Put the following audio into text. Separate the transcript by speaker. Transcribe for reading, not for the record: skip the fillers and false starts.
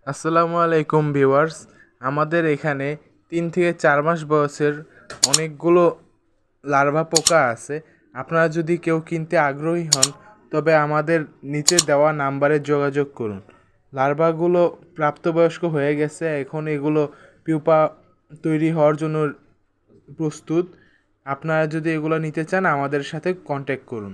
Speaker 1: আসসালামু আলাইকুম ভিউয়ার্স। আমাদের এখানে 3 থেকে 4 মাস বয়সের অনেকগুলো লার্ভা পোকা আছে। আপনারা যদি কেউ কিনতে আগ্রহী হন তবে আমাদের নিচে দেওয়া নাম্বারে যোগাযোগ করুন। লার্ভাগুলো প্রাপ্তবয়স্ক হয়ে গেছে, এখন এগুলো পিউপা তৈরি হওয়ার জন্য প্রস্তুত। আপনারা যদি এগুলো নিতে চান আমাদের সাথে কন্ট্যাক্ট করুন।